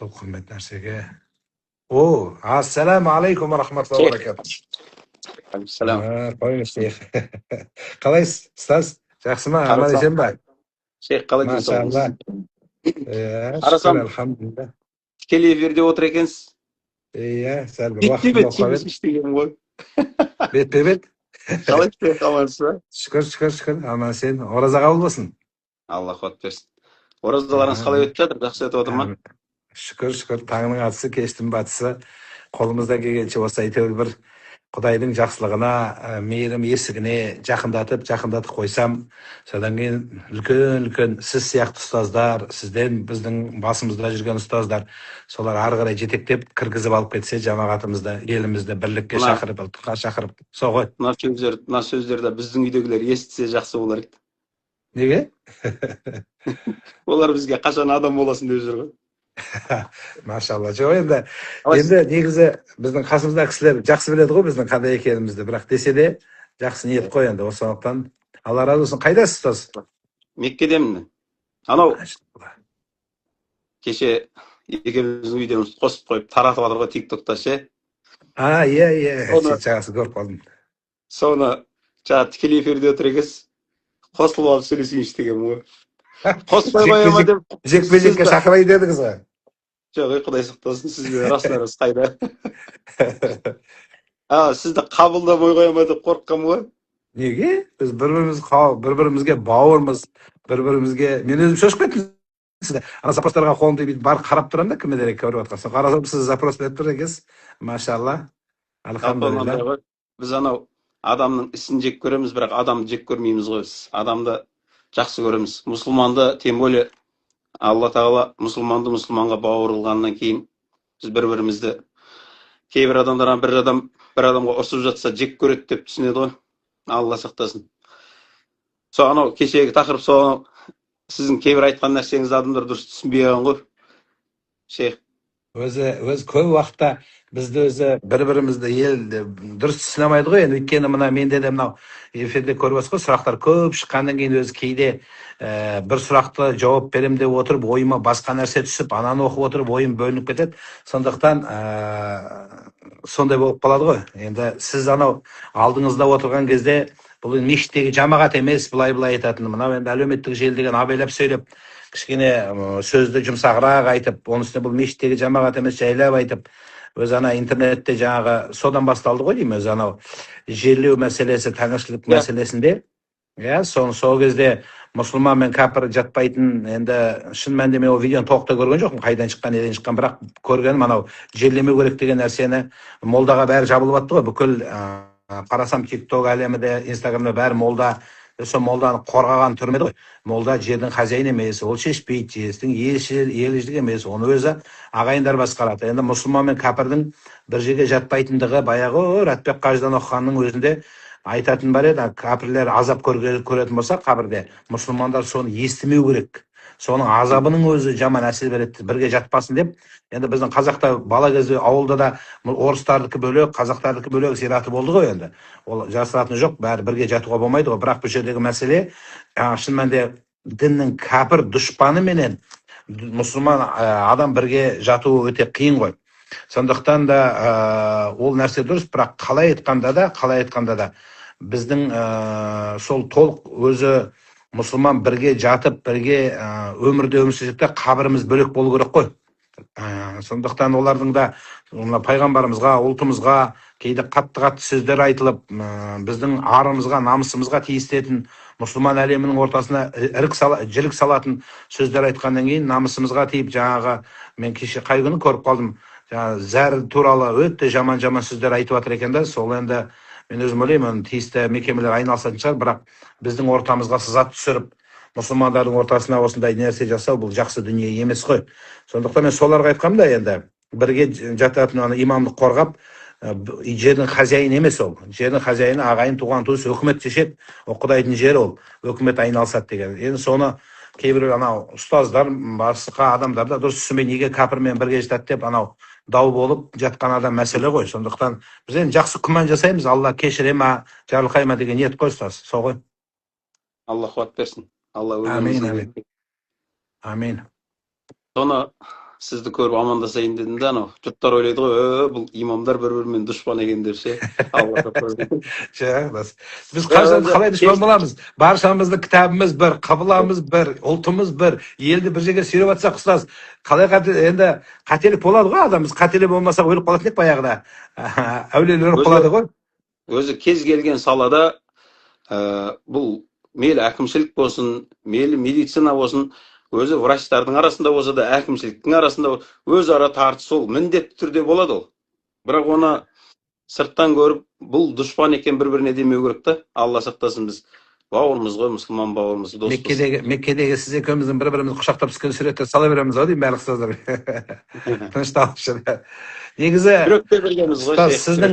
Сол құрмет нәрсеге. Ассаламу алейкум ва рахматуллахи ва баракатух. Алейкумассалам. Қойыңыз шейх. Қалайсыз, ұстаз? Жақсы ма? Аман Қарасам, есен ба? шейх қалай Машалла. денсаулығыңыз? Шүкір, Қарасам, алхамдулилля. тікелей эфирде отыр екенсіз. Сәл бір уақытым Бетпе-бет болып қалып еді. сөйлесейік деген ғой. Бетпе-бет. Қалай амансыз ба? Шүкір, аман есен. Ораза қабыл болсын. Алла қуат берсін. Оразаларыңыз қалай өтіп жатыр? Жақсы өтіп отыр ма? Шүкір, таңның атысы, кештің батысы. Қолымыздан келгенше осы әйтеуір бір Құдайдың жақсылығына, мейірім есігіне жақындатып қойсам, содан кейін үлкен сіз сияқты ұстаздар, сізден біздің басымызда жүрген ұстаздар, солар ары қарай жетектеп кіргізіп алып кетсе, жамағатымызды, елімізді бірлікке шақырып, ұлтқа шақырып, сол ғой. Мына сөздерді біздің үйдегілер естісе жақсы болар еді. Неге? Олар бізге қашан адам боласын деп жүр ғой. Машалла. Жоқ, енді негізі біздің қасымыздағы кісілер жақсы біледі ғой біздің қандай екенімізді, бірақ десе де жақсы ниет қой енді. Осылықтан Алла разы болсын. Қайдасыз, ұстаз? Меккедемін. Анау кеше екеуміздің видеомызды қосып қойып таратып жатыр ғой тиктокта ше. Жағасы көріп қалдым. Соны жаңа тікелей эфирде отыр екенсіз. Қосылып алып сөйлесейінші деген ғой. Қоспай қоя ма деп. Жекпе-жекке шақырайын дедіңіз ғой. Жоқ, Құдай сақтасын, сізге расынарыңыз қайда. Сізді қабылдамай қоя ма деп қорыққам ғой. Неге? Біз бір-бірімізге бауырмыз, бір-бірімізге. Мен өзім шошып кеттім. Ана запростарға қолымды бүйтіп барып қарап тұрамын да, кім керек көріп жатқан. Қарасам сіз запрос беріп тұр екенсіз. Машалла. Алхамдулилля. Біз анау адамның ісін жек көреміз, бірақ адамды жек көрмейміз ғой. Адамды жақсы көреміз. Мұсылманды, тем более Алла Тағала мұсылманға бауыр қылғаннан кейін біз бір-бірімізді кейбір адамдар бір адамға ұрсып жатса жек көреді деп түсінеді ғой. Алла сақтасын. Анау кешегі тақырып сол сіздің кейбір айтқан нәрсеңізді адамдар дұрыс түсінбей қалған ғой. Шейх. Өзі көп уақытта бізді өзі бір-бірімізді ел дұрыс түсіне алмайды ғой. Өйткені мына менде де мынау эфирде көріп отырсыз ғой, сұрақтар көп шыққаннан кейін өзі кейде бір сұрақты жауап берем деп отырып, ойыма басқа нәрсе түсіп, ананы оқып отырып, ойым бөлініп кетеді. Сондықтан сондай болып қалады ғой. Енді сіз анау алдыңызда отырған кезде бұл мешіттегі жамағат емес, былай айтатын. Мынау енді әлеуметтік желі деген абайлап сөйлеп, кішкене сөзді жұмсағырақ айтып, оның үстіне бұл мешіттегі жамағат емес, жайлап айтып, өз ана интернетте жаңағы содан басталды ғой деймін, өзі анау жерлеу мәселесі, тәңіршілік мәселесінде. Сол кезде мұсылман мен кәпір жатпайтын, енді шын мәнінде мен ол видеоны толықтай көрген жоқпын, қайдан шыққан, неден шыққан, бірақ көргенім анау жерлемеу керек деген нәрсені молдаға бәрі жабылып атты ғой, бүкіл қарасам тикток әлемінде, инстаграмда бәрі молда. Сол молданы қорғаған түрмеді ғой. Молда жердің хозяйны емес, ол шешпейді, жердің елшілік емес, оны өзі ағайындар басқарады. Енді мұсылман мен кәпірдің бір жерге жатпайтындығы баяғы Рәтбек Қажыдан оқығанның өзінде айтатын бар еді. Кәпірлер азап көретін болса қабірде, мұсылмандар соны естімеу керек. Соның азабының өзі жаман әсер береді, бірге жатпасын деп. Енді біздің қазақта бала кезде ауылда да орыстардікі бөлек, қазақтардікі бөлек зираты болды ғой енді. Ол жасыратыны жоқ, бәрі бірге жатуға болмайды ғой. Бірақ бұл жердегі мәселе, шын мәнінде діннің кәпір дұшпаны менен мұсылман адам бірге жатуы өте қиын ғой. Сондықтан да ол нәрсе дұрыс, бірақ қалай айтқанда да біздің сол толық өзі мұсылман бірге жатып, бірге өмірде өмір сүрсек те қабіріміз бөлек болу керек қой. Сондықтан олардың да пайғамбарымызға, ұлтымызға кейде қатты сөздер айтылып, біздің арымызға, намысымызға тиісетін, мұсылман әлемінің ортасына жілік салатын сөздер айтқаннан кейін намысымызға тиіп, жаңағы мен кеше қай күні көріп қалдым, зәр туралы өте жаман сөздер айтып жатыр екен да. Сол енді мен өзім ойлаймын, тиісті мекемелер айналысатын шығар, бірақ біздің ортамызға сызат түсіріп, мұсылмандардың ортасына осындай нәрсе жасау, бұл жақсы дүние емес қой. Сондықтан мен соларға айтқам да, енді бірге жататын имамдық қорғап, жердің хозяйыны емес ол. Жердің хозяйыны ағайын, туған туыс, өкімет шешеді, Құдайдың жері ол, өкімет айналысады деген. Енді соны кейбір анау ұстаздар, басқа адамдар да дұрыс түсінбей, неге кәпірмен бірге жатады деп анау дау болып жатқан адам мәселе ғой. Сондықтан біз енді жақсы күмән жасаймыз, Алла кешіре ма, жарылқай ма деген ниет қой, ұстаз. Сол ғой. Алла қуат берсін. Алла Амин. Соны сізді көріп амандасайын дедім да, анау жұрттар ойлайды ғой, бұл имамдар бір-бірімен дұшпан екен деп ше. Алла сақтасын. Жақсы. Біз қашан қалай дұшпан боламыз? Баршамыздың кітабымыз бір, қыбыламыз бір, ұлтымыз бір, елді бір жерге сүйреп жатсақ ұстаз. Қалай енді қателік болады ғой адамыз. Қателік болмаса өліп қалатын ек баяғыда. Әулиелер өліп қалады ғой. Өзі кез келген салада бұл мейлі әкімшілік болсын, мейлі медицина болсын, өзі врачтардың арасында болса да, әкімшіліктің арасында өзара тартыс ол міндетті түрде болады ол. Бірақ оны сырттан көріп, бұл дұшпан екен бір-біріне демеу керек та. Алла сақтасын, біз бауырымыз ғой, мұсылман бауырымыз, доспыз. Меккедегі сіз екеуміздің бір-бірімізді құшақтап түскен суреттер сала береміз ау деймін барлық ұстаздар. Тынышталып жүрді. Негізі сіздің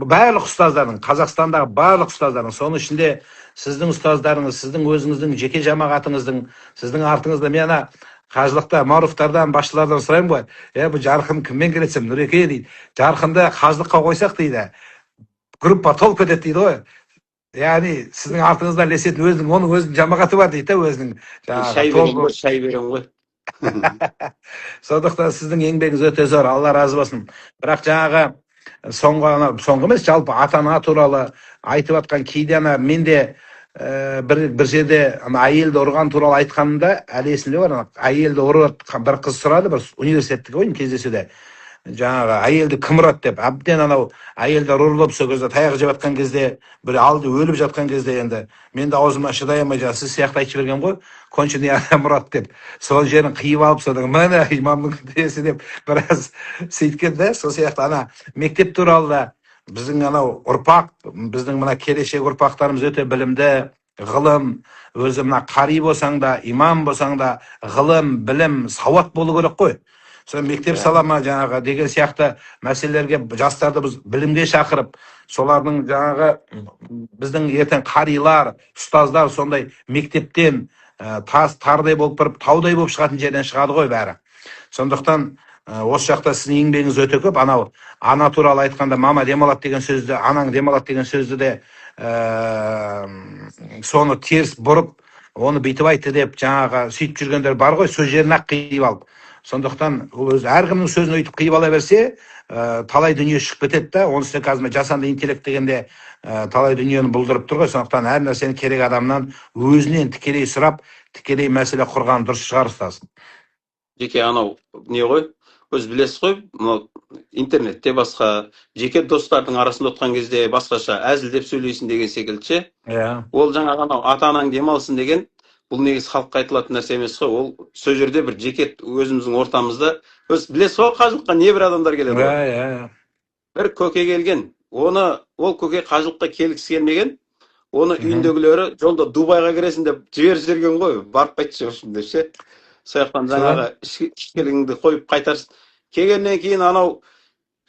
барлық ұстаздардың, Қазақстандағы барлық ұстаздардың, соның ішінде сіздің ұстаздарыңыз, сіздің өзіңіздің жеке жамағатыңыздың, сіздің артыңызда мен қажылықта маруфтардан, басшылардан сұраймын ғой. Бұл жарқын кіммен келесем, Нұреке дейді. Жарқынды қажылыққа қойсақ дейді. Группа толып кетеді дейді ғой. Яғни сіздің артыңызда ілесетін оның өзінің жамағаты бар дейді, өзінің. Шай берем ғой. Сондықтан сіздің еңбегіңіз өте зор, Алла разы болсын. Бірақ жаңағы соңғы емес, жалпы ата-ана туралы айтып жатқан кейде менде бір жерде әйелді ұрған туралы айтқанымда әлі есімде бар. Әйелді ұрып бір қыз сұрады, бір университеттегі ойын кездесуде. Жаңағы әйелді кім ұрады деп, әбден анау әйелдер ұрылып сол кезде таяқ жеп жатқан кезде, бір алды өліп жатқан кезде енді мен де аузыма шыдай алмай сіз сияқты айтып берген ғой, конченый адам ұрады деп. Сол жерін қиып алып содан міне имамның десі деп біраз сөйткен де. Сол сияқты ана мектеп туралы да біздің анау ұрпақ, біздің мына келешек ұрпақтарымыз өте білімді, ғылым, өзі мына қари болсаң да, имам болсаң да, ғылым, білім, сауат болу керек қой. Сол мектеп салама жаңағы деген сияқты мәселелерге жастарды біз білімге шақырып, солардың жаңағы біздің ертең қарилар, ұстаздар сондай мектептен тардай болып тұрып, таудай болып шығатын жерден шығады ғой бәрі. Сондықтан осы жақта сіздің еңбегіңіз өте көп. Анау ана туралы айтқанда мама демалады деген сөзді, анаң демалады деген сөзді де соны теріс бұрып, оны бүйтіп айтты деп жаңағы сөйтіп жүргендер бар ғой, сол жерін ақ қиып алып. Сондықтан өз әркімнің сөзін өйтіп қиып ала берсе, талай дүние шығып кетеді да. Оның үстіне қазір жасанды интеллект дегенде талай дүниені бұлдырып тұр ғой. Сондықтан әр нәрсені керек адамнан өзінен тікелей сұрап, тікелей мәселе құрған дұрыс шығар ұстаз. Жеке анау не ғой? Өз білесіз ғой, интернетте басқа, жеке достардың арасында отқан кезде басқаша әзілдеп сөйлейсін деген секілді. Ол жаңағы анау ата-анаң демалсын деген, бұл негіз халыққа айтылатын нәрсе емес қой. Ол сол жерде бір жеке өзіміздің ортамызда, өз білесіз ғой, қажылыққа не бір адамдар келеді ғой. Бір көке келген, ол көке қажылыққа келгісі келмеген, оны үйіндегілері жолда Дубайға кіресін деп жіберген ғой, барып қайтшы деп ше. Сояқтан жаңағы ішкілігіңді қойып қайтарсын. Келгеннен кейін анау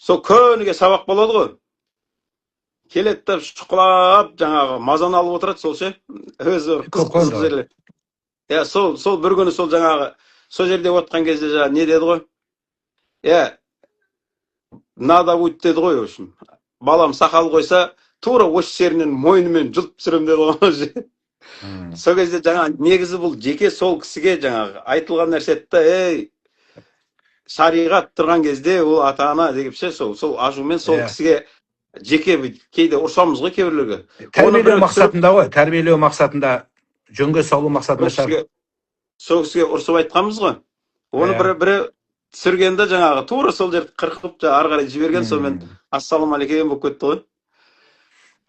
сол көніге сабақ болады ғой. Келеді шұқылап жаңағы мазаны алып отырады сол ше. Өзі қыз жерлер. Сол бір күні сол жаңағы сол жерде отқан кезде жаңағы не деді ғой? Надо будет деді ғой, в общем. Балам сақал қойса, тура осы жерінен мойнымен жұлып түсірем деді ғой. Сол кезде жаңағы негізі бұл жеке сол кісіге жаңағы айтылған нәрсетті, шариғат тұрған кезде ол ата-ана деп ше, сол ажумен сол кісіге жеке кейде ұрсамыз ғой кейбірлерге. Тәрбиелеу мақсатында ғой, тәрбиелеу мақсатында, жөнге салу мақсатында сол кісіге ұрсып айтқанбыз ғой. Оны бірі түсіргенде жаңағы тура сол жерді қырқып ары қарай жіберген, сонымен ассалаумағалейкум болып кетті ғой.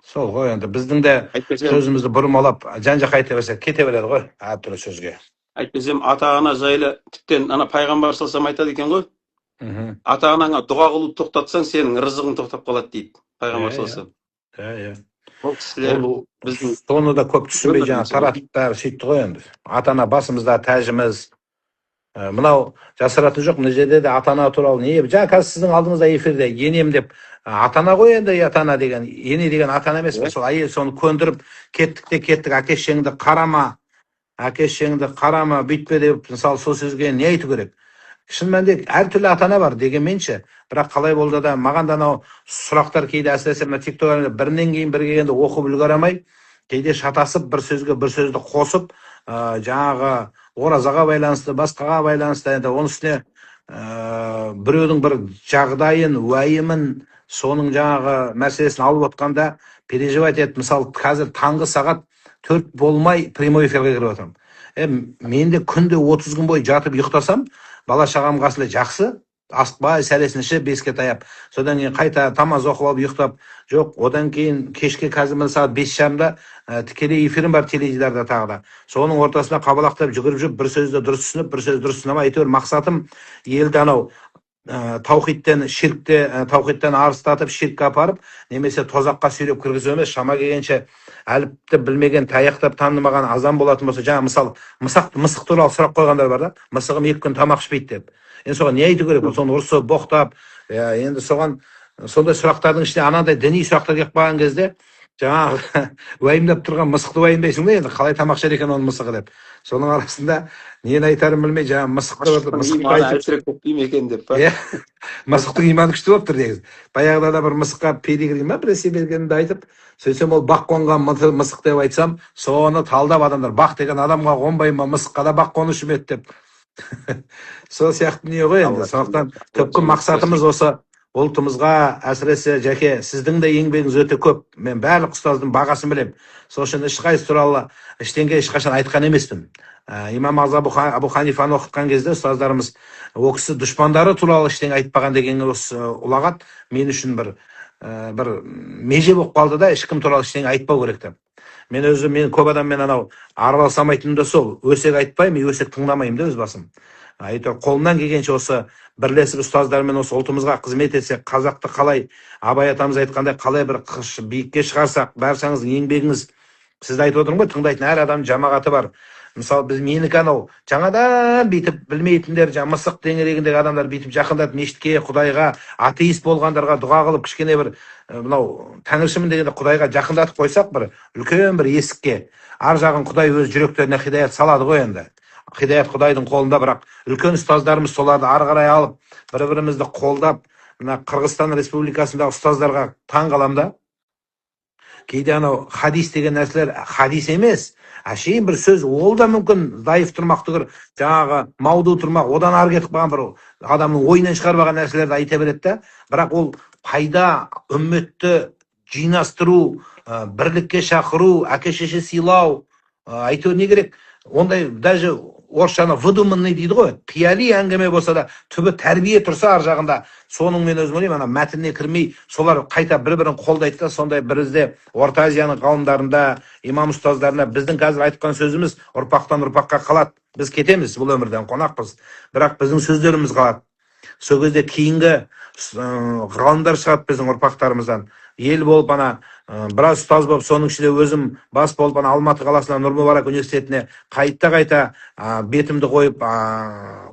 Сол ғой, енді біздің де сөзімізді бұрмалап, жан-жаққа айта берсек кете береді ғой, әртүрлі сөзге. Айтпасам, ата-ана жайлы тіптен ана пайғамбар салсам айтады екен ғой. Ата-анаңа дұға қылуды тоқтатсаң, сенің рызығың тоқтап қалады дейді пайғамбар салсам. Ол кісілер біздің соны да көп түсінбей жаңа таратып бәрі сөйтті ғой енді. Ата-ана басымызда тәжіміз. Мынау жасыратын жоқ, мына жерде де ата-ана туралы не? Жаңа қазір сіздің алдыңызда эфирде енем деп ата-ана ғой енді, ата-ана деген, ене деген ата-ана емес пе? Сол әйел соны көндіріп кеттік, әке-шеңді қарама, бүйтпе деп, мысалы сол сөзге не айту керек? Шын мәнінде әртүрлі ата-ана бар дегенменше, бірақ қалай болды да маған да анау сұрақтар кейде әсіресе мына тиктокта бірінен кейін бір келгенде оқып үлгеремей, кейде шатасып бір сөзге бір сөзді қосып, жаңағы оразаға байланысты, басқаға байланысты, енді оның үстіне біреудің бір жағдайын, уайымын, соның жаңағы мәселесін алып отқанда переживать етіп, мысалы қазір таңғы сағат 4 болмай прямой эфирге кіріп отырмын. Мен де күнде 30 күн бойы жатып ұйықтасам, бала шағам қасында жақсы, асықпай сәресін ішіп, беске таяп, содан кейін қайта тамаз оқып алып ұйықтап, жоқ, одан кейін кешке қазір міне сағат 5:30-да тікелей эфирім бар теледидарда тағы да. Соның ортасында қабалақтап жүгіріп жүріп, бір сөзді дұрыс түсініп, бір сөзді дұрыс түсінемей, әйтеуір мақсатым елді анау таухидтен арыстатып, ширкке апарып, немесе тозаққа сүйреп кіргізу емес, шама келгенше әліпті білмеген, таяқтап танымаған азан болатын болса, жаңа мысалы мысық туралы сұрақ қойғандар бар да, мысығым 2 күн тамақ ішпейді деп. Енді соған не айту керек? Соны ұрысып, боқтап, енді соған сондай сұрақтардың ішінде анандай діни сұрақтар келіп қалған кезде, жаңағы уайымдап тұрған мысықты уайымдайсың да, енді қалай тамақ ішер екен оның мысығы деп. Соның арасында нені айтарын білмей, жаңағы мысықты әлсіреп кетпей ме екен деп па? Мысықтың иманы күшті болып тұр негізі. Баяғыда да бір мысыққа педигри ма біресе бергенімді айтып, сөйтсем ол бақ қонған мысық деп айтсам, соны талдап адамдар, бақ деген адамға қонбай ма, мысыққа да бақ қонушы ма еді деп. Сол сияқты не ғой енді. Сондықтан түпкі мақсатымыз осы ұлтымызға, әсіресе жәке, сіздің де еңбегіңіз өте көп. Мен барлық ұстаздың бағасын білем. Сол үшін ешқайсы туралы ештеңе ешқашан айтқан емеспін. Имам Абу Ханифаны оқытқан кезде ұстаздарымыз ол кісі дұшпандары туралы ештеңе айтпаған деген осы ұлағат мен үшін бір меже болып қалды да, ешкім туралы ештеңе айтпау керек деп. Мен көп адаммен анау араласамайтыным да сол. Өсек айтпаймын, өсек тыңдамаймын да өз басым. Әйтеуір қолымнан келгенше осы бірлесіп ұстаздармен осы ұлтымызға қызмет етсек, қазақты қалай, Абай атамыз айтқандай, қалай бір биікке шығарсақ, баршаңыздың еңбегіңіз, сізді айтып отырмын ғой, тыңдайтын әр адам жамағаты бар. Мысалы біз менікі анау жаңадан бүйтіп білмейтіндер, мысық деңгейіндегі адамдар бүйтіп жақындап мешітке, Құдайға, атеист болғандарға дұға қылып, кішкене бір мынау тәңіршімін дегенде Құдайға жақындатып қойсақ, бір үлкен бір есікке, ар жағын Құдай өз жүректеріне хидаят салады ғой енді. Хидаят Құдайдың қолында, бірақ үлкен ұстаздарымыз соларды ары қарай алып, бір-бірімізді қолдап, мына Қырғызстан Республикасындағы ұстаздарға таң қаламда. Кейде анау хадис деген нәрселер хадис емес, әшейін бір сөз, ол да мүмкін зайыф тұрмақ түгір, жаңағы мауду тұрмақ, одан ары кетіп қалған бір адамның ойынан шығармаған нәрселерді айта береді да, бірақ ол пайда, үмметті жинастыру, бірлікке шақыру, әке-шеше сыйлау, әйтеуір не керек? Ондай даже орысшаны выдуманный дейді ғой, қияли әңгіме болса да, түбі тәрбие тұрса ар жағында, соның мен өзім ойлаймын, мәтініне кірмей, солар қайта бір-бірін қолдайды да, сондай бізде Орта Азияның ғалымдарында, имам ұстаздарына біздің қазір айтқан сөзіміз ұрпақтан ұрпаққа қалады. Біз кетеміз, бұл өмірден қонақпыз, бірақ біздің сөздеріміз қалады. Сол кезде кейінгі ғалымдар шығады біздің ұрпақтарымыздан. Ел болып ана біраз ұстаз болып, соның ішінде өзім бас болып ана Алматы қаласына Нұр Мүбарак университетіне қайта бетімді қойып,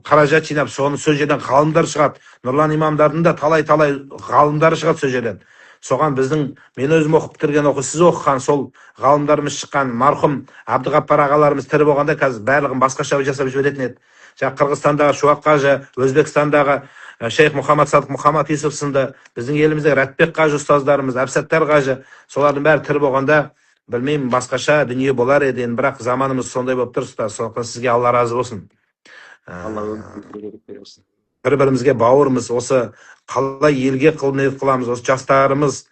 қаражат жинап, соны сол жерден ғалымдар шығады. Нұрлан имамдардың да талай-талай ғалымдары шығады сол жерден. Соған біздің, мен өзім оқып бітірген сіз оқыған сол ғалымдарымыз шыққан, марқұм Әбдіғаппар ағаларымыз тірі болғанда қазір барлығын басқаша жасап жіберетін еді. Қырғызстандағы Шуақ қажы, Өзбекстандағы Шейх Мұхаммад Садық Мұхаммад Исов сынды, біздің еліміздегі Рәтбек қажы ұстаздарымыз, Әбсаттар қажы, солардың бәрі тірі болғанда, білмеймін, басқаша дүние болар еді, бірақ заманымыз сондай болып тұр. Сондықтан сізге Алла разы болсын. Бір-бірімізге бауырмыз, осы қалай елге қызмет қыламыз, осы жастарымыз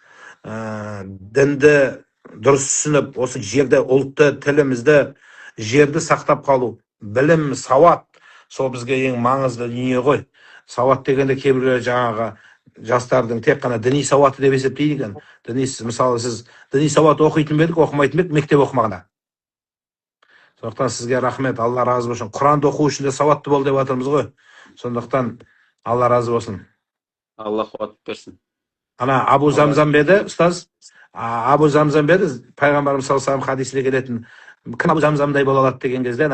дінді дұрыс түсініп, осы жерді, ұлтты, тілімізді, жерді сақтап қалу, білім, сауат, сол бізге ең маңызды дүние ғой. Сауат дегенде кейбіреулер жаңағы жастардың тек қана діни сауаты деп есептейді екен. Мысалы, сіз діни сауат оқитын бе едік, оқымайтын бе едік, мектеп оқымағанда. Сондықтан сізге рахмет, Алла разы болсын. Құранды оқу үшін де сауатты бол деп жатырмыз ғой. Сондықтан Алла разы болсын. Алла қуат берсін. Ана Абу Замзам беді, ұстаз. Абу Замзам беді, пайғамбарымыз саллаллаху алейхи хадисінде келетін, кім Абу Замзамдай бола алады деген кезде,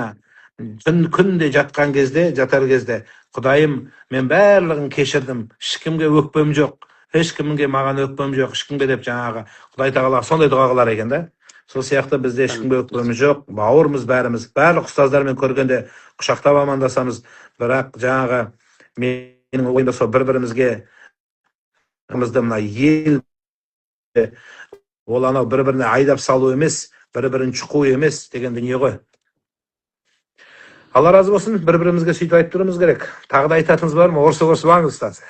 күнде жатқан кезде, жатар кезде, Құдайым, мен барлығын кешірдім, ешкімге өкпем жоқ, ешкімге маған өкпем жоқ, ешкімге деп жаңағы Құдай тағала сондай дұға қылар екен да. Сол сияқты бізде ешкімге өкпеміз жоқ, бауырмыз бәріміз, барлық ұстаздармен көргенде құшақтап амандасамыз, бірақ жаңағы менің ойымда сол бір-бірімізге мына ел ол анау бір-біріне айдап салу емес, бір-бірін шұқу емес деген дүние ғой. Алла разы болсын, бір-бірімізге сөйтіп айтып тұруымыз керек. Тағы да айтатыныңыз бар ма? Орысып алыңыз, ұстаз.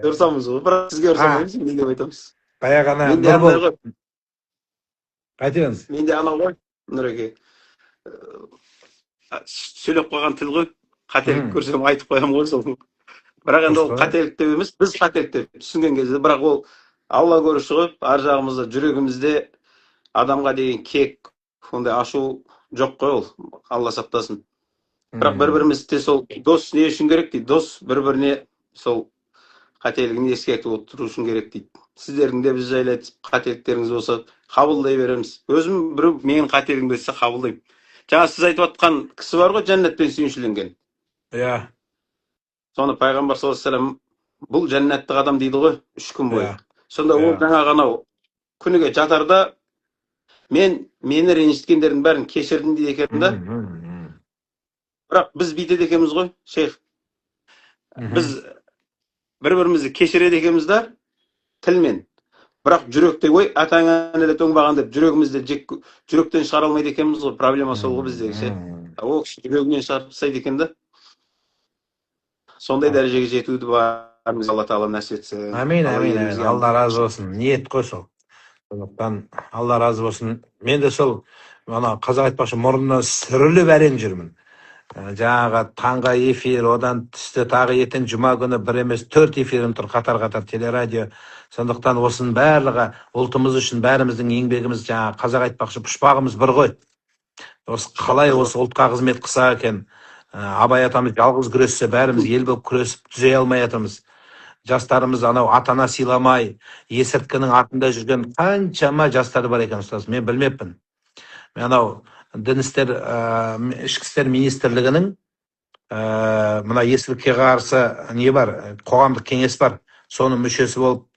Ұрсамыз ғой, бірақ сізге ұрсамаймыз, мен деп айтамыз. Баяғы ана Менде андай Нұрбол, ғой, айтыңыз. менде анау ғой, Нұреке. Сөйлеп қойған тіл ғой, қателік көрсем айтып қоямын ғой сол. Бірақ енді ол қателік деп емес, біз қателік деп түсінген кезде, бірақ ол Алла көруші ғой, ар жағымызда, жүрегімізде адамға деген кек, ондай ашу жоқ қой ол, Алла сақтасын. Бірақ бір-бірімізде сол дос не үшін керек дейді, дос бір-біріне сол қателігін ескертіп отыру үшін керек дейді. Сіздердің де біз жайлы айтып, қателіктеріңіз болса қабылдай береміз. Өзім біреу менің қателігімді айтса қабылдаймын. Жаңа сіз айтып отқан кісі бар ғой, жәннатпен сүйіншіленген. Иә. Соны пайғамбар саллаллаху алейхи вассалам бұл жәннаттық адам дейді ғой, 3 күн бойы. Сонда ол жаңағы анау күніге жатарда мені ренжіткендердің бәрін кешірдім дейді екен да. Бірақ біз бүйтеді екенбіз ғой, шейх. Біз бір-бірімізді кешіреді екенбіз да тілмен. Бірақ жүректе ой, атаңа нәлет оңбаған деп жүректен шығара алмайды екенбіз ғой, проблема сол ғой біздегі ше. Ол кісі жүрегінен шығарып тастайды екен да. Сондай дәрежеге жетуді барымыз Алла тағала нәсіп етсін. Амин, амин. Алла разы болсын. Ниет қой сол. Сондықтан Алла разы болсын. Мен де сол ана қазақ айтпақшы мұрнына сүріліп әрең жүрмін. Жаңағы таңға эфир, одан түсті тағы ертең жұма күні бір емес 4 эфирім тұр қатар-қатар телерадио. Сондықтан осының барлығы ұлтымыз үшін бәріміздің еңбегіміз, жаңағы қазақ айтпақшы пұшпағымыз бір ғой. Осы қалай осы ұлтқа қызмет қылса екен, Абай атамыз жалғыз күрессе, бәріміз ел болып күресіп түзей алмай жатырмыз. Жастарымыз анау атана сыйламай, есірткінің артында жүрген қаншама жастар бар екен, ұстаз. Мен білмеппін. Мен анау дін істер, ішкі істер министрлігінің мына есірткіге қарсы не бар, қоғамдық кеңес бар. Соның мүшесі болып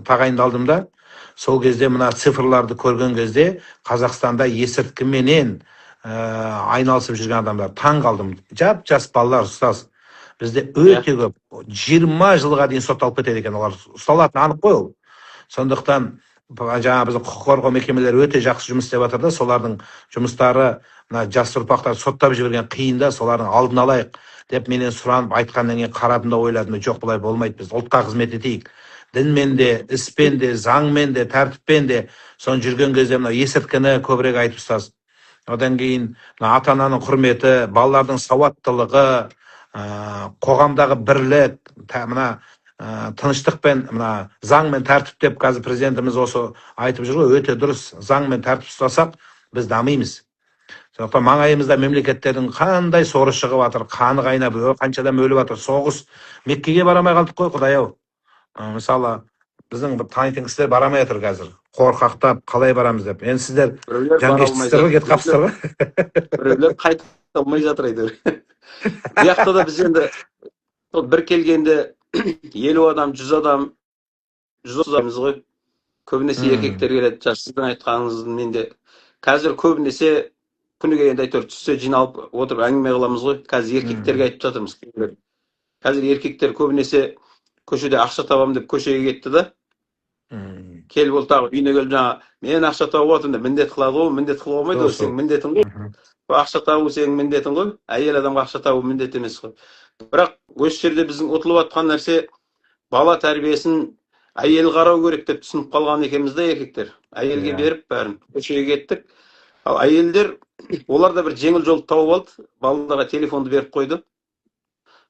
тағайындалдым да, сол кезде мына цифрларды көрген кезде Қазақстанда есірткіменен айналысып жүрген адамдар таң қалдым. Жас балалар, ұстаз. Бізде өте көп, 20 жылға дейін сотталып кетеді екен, олар ұсталатын анық қой ол. Сондықтан жаңа біздің құқық қорғау мекемелері өте жақсы жұмыс істеп жатыр да, солардың жұмыстары мына жас ұрпақтар соттап жіберген қиын да, солардың алдын алайық деп менен сұранып айтқаннан кейін қарадым да ойладым, жоқ бұлай болмайды, біз ұлтқа қызмет етейік. Дінмен де, іспен де, заңмен де, тәртіппен де сон жүрген кезде мына есірткіні көбірек айтып ұстаз. Одан кейін ата-ананың құрметі, балалардың сауаттылығы, қоғамдағы бірлік, мына тыныштықпен, мына заң мен тәртіп деп қазір президентіміз осы айтып жүр ғой, өте дұрыс. Заң мен тәртіп ұстасақ, біз дамимыз. Сондықтан маңайымызда мемлекеттердің қандай соры шығып жатыр, қаны қайнап, қанша адам өліп жатыр, соғыс. Меккеге барамай қалдық қой, Құдай-ау. Мысалы, біздің бір танитын кісілер барамай жатыр қазір. Қорқақтап, қалай барамыз деп. Енді сіздер жанкештісіздер ғой, кетіп қалыпсыздар ғой. Біреулер қайта алмай жатыр әйтеуір. Бұяқта да біз енді бір келгенде 50 адам, 100 адам, 130 адамыз ғой. Көбінесе еркектер келеді. Сіздің айтқаныңыздың менде қазір көбінесе күніге енді әйтеуір түссе жиналып отырып әңгіме қыламыз ғой. Қазір еркектерге айтып жатырмыз. Қазір еркектер көбінесе көшеде ақша табамын деп көшеге кетті да. Келіп ол тағы үйіне келіп жаңа мен ақша тауып отырмын деп міндет қылады ғой, міндет қылуға болмайды ғой, сенің міндетің ғой. Ақша табу сенің міндетің ғой, әйел адамға ақша табу міндет емес қой. Бірақ осы жерде біздің ұтылып жатқан нәрсе бала тәрбиесін әйел қарау керек деп түсініп қалған екенбіз да еркектер. Әйелге беріп бәрін көшеге кеттік. Ал әйелдер олар да бір жеңіл жол тауып алды, балаларға телефонды беріп қойды.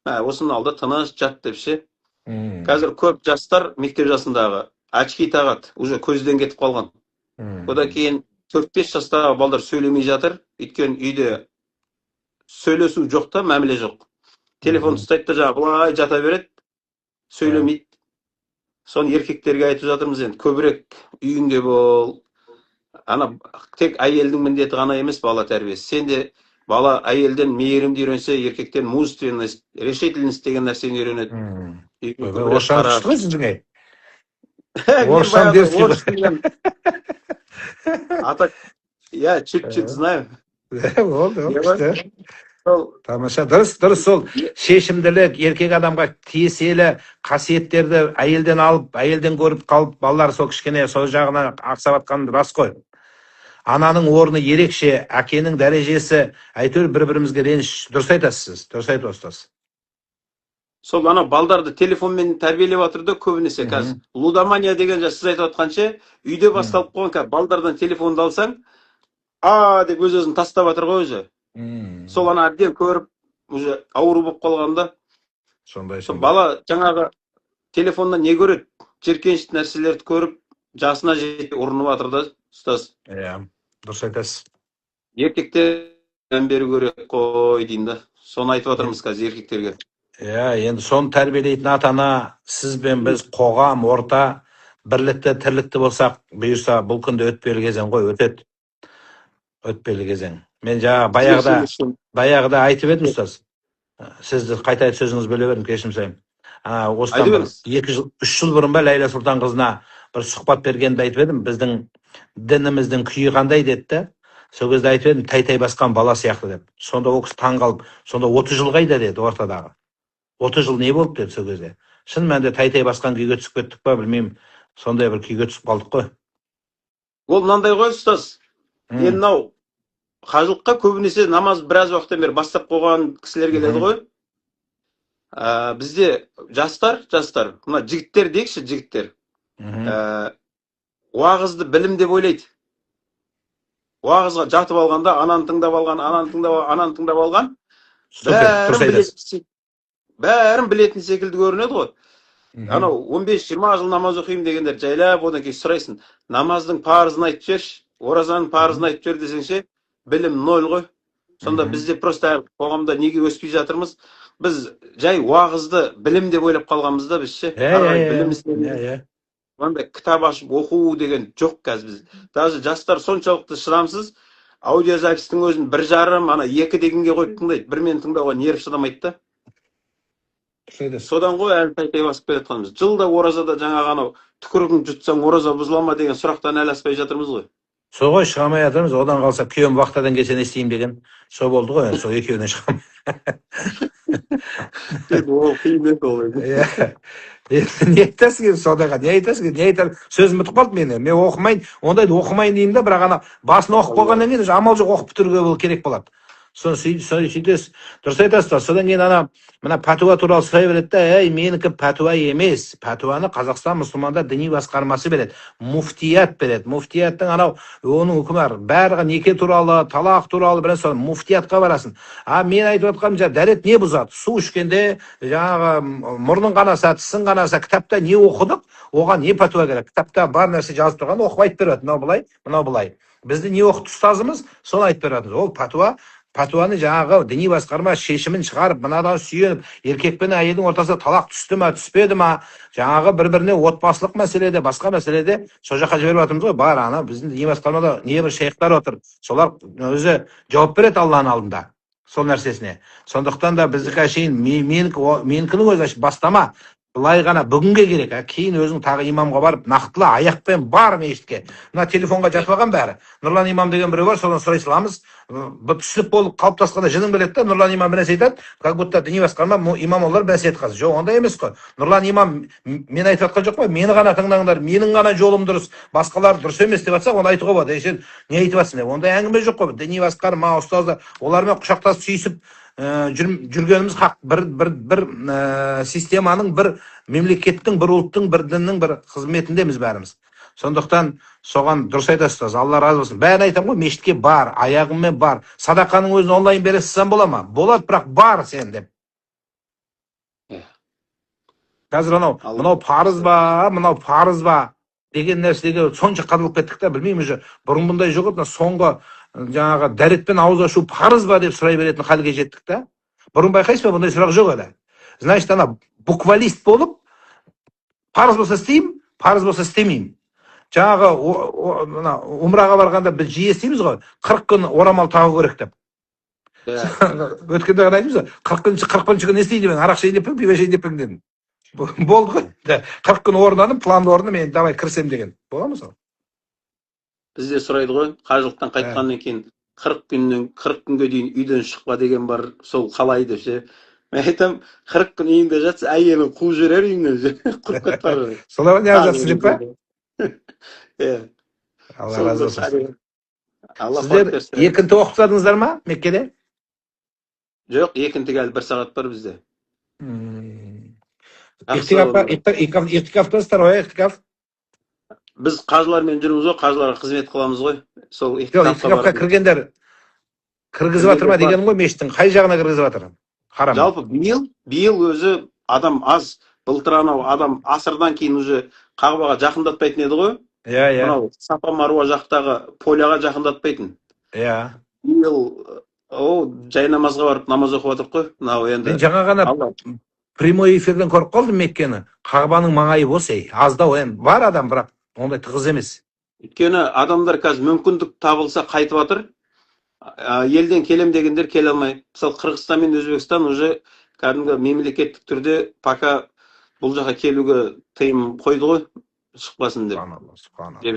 Осының алда тыныш жат деп ше. Қазір көп жастар мектеп жасындағы очки тағады, уже көзден кетіп қалған. Одан кейін 4-5 жастағы балдар сөйлемей жатыр, өйткені үйде сөйлесу жоқ та, мәміле жоқ. Телефон ұстайды да жаңағы былай жата береді, сөйлемейді. Соны еркектерге айтып жатырмыз енді, көбірек үйіңде бол. Ана тек әйелдің міндеті ғана емес бала тәрбиесі. Сен де бала әйелден мейірімді үйренсе, еркектен мужественность, решительность деген нәрсені үйренеді. Орысшаны түсті ғой сіздің Орысшаны дерсіз. А так, я чуть-чуть знаю. Болды, күшті. Тамаша, дұрыс сол шешімділік, еркек адамға тиесілі қасиеттерді әйелден алып, әйелден көріп қалып, балалар сол кішкене сол жағына ақсап атқан рас қой. Ананың орны ерекше, әкенің дәрежесі, әйтеуір бір-бірімізге реніш. Дұрыс айтасыз сіз. Дұрыс айтып отырсыз. Сол ана балдарды телефонмен тәрбиелеп жатыр да көбінесе қазір. Лудомания деген сіз айтып жатқанша үйде басталып қойған. Қазір балдардан телефонды алсаң, деп өз-өзін тастап жатыр ғой өзі. Сол ана әбден көріп, уже ауру болып қалғанда. Сондай. Сол бала жаңағы телефоннан не көреді? Жеркеншті нәрселерді көріп, жасына жете ұрынып жатыр да, ұстаз. Иә, дұрыс айтасыз. Еркектер беру керек қой деймін да. Соны айтып жатырмыз қазір еркектерге. Иә, енді соны тәрбиелейтін ата-ана, сіз бен біз қоғам, орта, бірлікті, тірлікті болсақ, бұйырса бұл күнде өтпелі кезең ғой, өтеді. Өтпелі кезең. Мен баяғыда айтып едім, ұстаз. Сізді қайта айтып сөзіңіз бөле бердім, кешірім сұраймын. Осыдан 2-3 жыл бұрын ба Ләйла Сұлтан қызына бір сұхбат бергенде айтып едім, біздің дініміздің күйі қандай деді. Сол кезде айтып едім, тай басқан бала сияқты деп. Сонда ол кісі таң қалып, сонда 30 жыл қайда деді ортадағы. 30 жыл не болды деді сол кезде. Шын мәнінде тай басқан күйге түсіп кеттік па, білмеймін. Сондай бір күйге түсіп қалдық қой. Ол мынандай ғой, ұстаз. Енді мынау қажылыққа көбінесе намаз біраз уақыттан бері бастап қойған кісілер келеді ғой. Бізде жастар, мына жігіттер дейікші, жігіттер. Уағызды білім деп ойлайды. Уағызға жатып алғанда, ананы тыңдап алған. Бәрін білетін секілді көрінеді ғой. Анау 15-20 жыл намаз оқимын дегендер жайлап, одан кейін сұрайсың, намаздың парызын айтып жерші, оразаның парызын айтып жер десеңше, білім 0 ғой. Сонда бізде просто қоғамда неге өспей жатырмыз? Біз жай уағызды білім деп ойлап қалғанбыз да біз ше. Онда кітап ашып оқу деген жоқ қазір біз. Даже жастар соншалықты шыдамсыз, аудиозапистің өзін 1,5, 2 дегенге қойып тыңдайды. 1 мен тыңдауға нерв шыдамайды да. Содан ғой әлі тай басып келе жатқанымыз. Жылда оразада жаңағы анау түкірігін жұтсаң ораза бұзыла ма деген сұрақтан әлі аспай жатырмыз ғой. Сол ғой, шыға алмай жатырмыз. Одан қалса күйеуім вахтадан келсе не істеймін деген. Сол болды ғой, сол екеуінен шыға алмай. Ол қиын еді ол. Не айтасың, содайға, не айтасың? Сөзім бітіп қалды мен оқымайын, ондайды оқымайын деймін да, бірақ ана басын оқып қойғаннан кейін амал жоқ, оқып бітіруге керек болады. Соны сөйтесіз, дұрыс айтасыз. Содан кейін мына пәтуа туралы сұрай береді да, менікі пәтуа емес. Пәтуаны Қазақстан мұсылмандар діни басқармасы береді. Муфтият береді. Муфтияттың оның үкімі бәрі неке туралы, талақ туралы бірін соны муфтиятқа барасың. Мен айтып отқаным, дәрет не бұзады? Су ішкенде, жаңағы мұрның қанаса, тісің қанаса, кітапта не оқыдық? Оған не пәтуа керек? Кітапта бар нәрсе жазып тұрған, оқып айтып береді. Мынау былай. Бізді не оқыт ұстазымыз, соны айтып береді. Ол пәтуаны жаңағы діни басқарма шешімін шығарып, мынадан сүйеніп, еркек пен әйелдің ортасында талақ түсті ма, түспеді ма, жаңағы бір-біріне отбасылық мәселеде, басқа мәселеде сол жаққа жіберіп жатырмыз ғой. Бар біздің діни басқармада небір шейхтар отыр. Солар өзі жауап береді Алланың алдында сол нәрсесіне. Сондықтан да біздікі әшейін менікінің өзі бастама. Былай ғана бүгінге керек, кейін өзің тағы имамға барып, нақтылы аяқпен бар мешітке. Мына телефонға жатып алған бәрі. Нұрлан имам деген біреу бар, содан сұрай саламыз. Түсініп болып қалыптасқанда жының біледі да, Нұрлан имам бір нәрсе айтады, как будто діни басқарма имам олар бір нәрсе айтқазы. Жоқ, ондай емес қой. Нұрлан имам мен айтып жатқан жоқ қой, мені ғана тыңдаңдар, менің ғана жолым дұрыс, басқалар дұрыс емес деп жатсақ, оны айтуға болады. Сен не айтып жатсың деп. Ондай әңгіме жоқ қой. Діни басқарма, ұстаздар, олармен құшақтасып сүйісіп жүргеніміз хақ. Бір системаның, бір мемлекеттің, бір ұлттың, бір діннің бір қызметіндеміз бәріміз. Сондықтан соған дұрыс айтасыз. Алла разы болсын. Бәрін айтамын ғой, мешітке бар, аяғыммен бар. Садақаның өзін онлайн бере салсам бола ма? Болады, бірақ бар сен деп. Қазір мынау парыз ба деген нәрсеге сонша қадалып кеттік та, білмеймін уже. Бұрын бұндай жоқ еді, соңғы жаңағы дәретпен ауыз ашу парыз ба деп сұрай беретін халге жеттік та. Бұрын байқайсыз ба, бұндай сұрақ жоқ еді. Значит, буквалист болып, парыз болса істеймін, парыз болса істемеймін. Жаңағы умраға барғанда біз жиі естиміз ғой, 40 күн орамал тағу керек деп. Өткенде ғана айтымыз ғой, 40 күн не істейді мен, арақ шейін деппін, пиво шейін деппін дедім. Болды ғой. 40 күн орынданым, планды орында мен давай кірсем деген. Бола ма сол? Бізде сұрайды ғой, қажылықтан қайтқаннан кейін 40 күнге дейін үйден шықпа деген бар, сол қалай деп ше. Мен айтам, 40 күн үйіңде жатса, әйелің қуып жіберер үйіңнен. Қуып кетіп бара жатыр. Солай не жатсыз деп па? Алла разы болсын. Алла қуат Сіздер берсін. екінті оқытадыңыздар ма Меккеде? Жоқ, екінтіге әлі 1 сағат бар бізде. Жақсы. Иқтикафтасыздар ғой, иқтикаф? Біз қажылармен жүрміз ғой, қажыларға қызмет қыламыз ғой. Сол Жоқ, иқтикафқа иқтикафқа барып. кіргендер кіргізіп жатыр ма дегенім ғой, мешіттің қай жағына кіргізіп жатыр? Харам. Жалпы биыл өзі адам аз. Былтыр анау адам асырдан кейін уже Қағбаға жақындатпайтын еді ғой. Иә. Мынау Сапа Маруа жақтағы поляға жақындатпайтын. Иә. Биыл жай намазға барып намаз оқып отырып қой. Мынау енді. Мен жаңа ғана прямой эфирден көріп қалдым Меккені. Қағбаның маңайы бос, аздау енді. Бар адам, бірақ ондай тығыз емес. Өйткені адамдар қазір мүмкіндік табылса қайтып жатыр. Елден келем дегендер келе алмай. Мысалы Қырғызстан мен Өзбекстан уже кәдімгі мемлекеттік түрде пока бұл жаққа келуге тыйым қойды ғой, шықпасын деп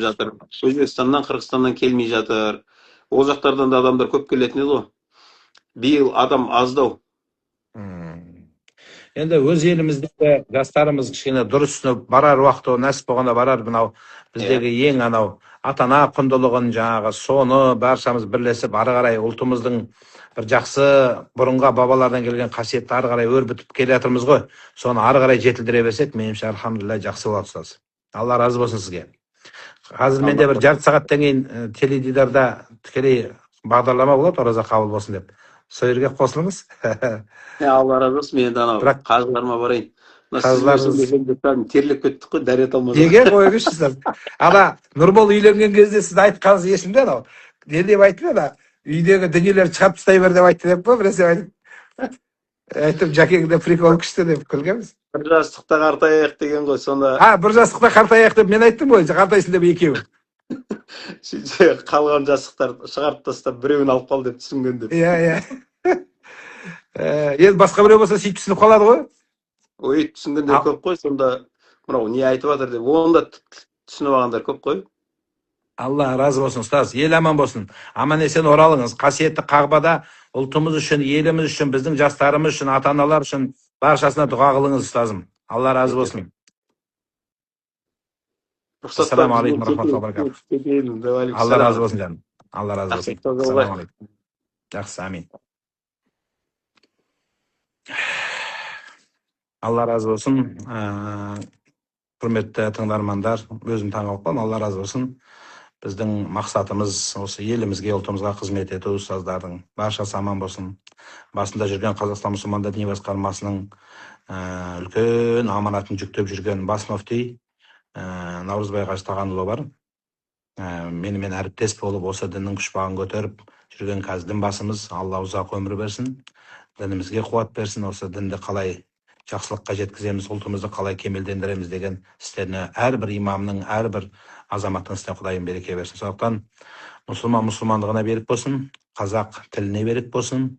жатыр. Өзбекстаннан, Қырғызстаннан келмей жатыр. Ол жақтардан да адамдар көп келетін еді ғой. Биыл адам аздау. Енді өз елімізде жастарымыз кішкене дұрыс түсініп барар уақыты нәсіп болғанда барар. Мынау біздегі ең анау ата-ана құндылығын жаңағы соны баршамыз бірлесіп ары қарай ұлтымыздың бір жақсы бұрынға бабалардан келген қасиетті ары қарай өрбітіп келе жатырмыз ғой. Соны ары қарай жетілдіре берсек, меніңше альхамдулилля жақсы болады ұстаз. Алла разы болсын сізге. Қазір менде бір жарты сағаттан кейін теледидарда тікелей бағдарлама болады, ораза қабыл болсын деп. Сол жерге қосылыңыз. Алла разы болсын, мен анау қажыларыма барайын. Терлеп кеттік қой, дәрет алмадық. Неге қойыңызшы сіз? Ана Нұрбол үйленген кезде сіз айтқаныңыз есімде анау. Не деп айтты ана? Үйдегі дүниелер шығарып тастай бер деп айтты деп қой, біресе айтып Жәкеңде прикол күшті деп күлгенбіз. Бір жастықта қартаяйық деген ғой, сонда. Бір жастықта қартаяйық деп мен айттым ғой, қартайсың деп екеуі. Сөйтсе қалған жастықтарды шығарып тастап біреуін алып қал деп түсінген деп. Иә. Енді басқа біреу болса сөйтіп түсініп қалады ғой. Ой, түсінгендер көп қой, сонда мынау не айтып жатыр деп. Оны да түсініп алғандар көп қой. Алла разы болсын ұстаз, ел аман болсын. Аман есен оралыңыз. Қасиетті Қағбада ұлтымыз үшін, еліміз үшін, біздің жастарымыз үшін, ата-аналар үшін баршасына дұға қылыңыз ұстазым. Алла разы болсын. Ассаламу алейкум рахматуллахи ва баракатух. Алла разы болсын жаным. Алла разы болсын. Ассаламу алейкум. Жақсы, амин. Алла разы болсын. Құрметті тыңдармандар, өзім таңғалып қалдым. Алла разы болсын. Біздің мақсатымыз осы елімізге, ұлтымызға қызмет ету, ұстаздардың баршасы аман болсын. Басында жүрген Қазақстан мұсылмандар діни басқармасының үлкен аманатын жүктеп жүрген бас мүфти Наурызбай Қажы Тағанұлы бар. Менімен әріптес болып осы діннің пұшпағын көтеріп жүрген қазір дін басымыз. Алла ұзақ өмір берсін, дінімізге қуат берсін, осы дінді қалай жақсылыққа жеткіземіз, ұлтымызды қалай кемелдендіреміз деген істеріне әрбір имамның, әрбір азаматтың істен Құдайым береке берсін. Сондықтан мұсылмандығына берік болсын, қазақ тіліне берік болсын,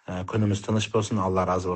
күніміз тыныш болсын. Алла разы болсын.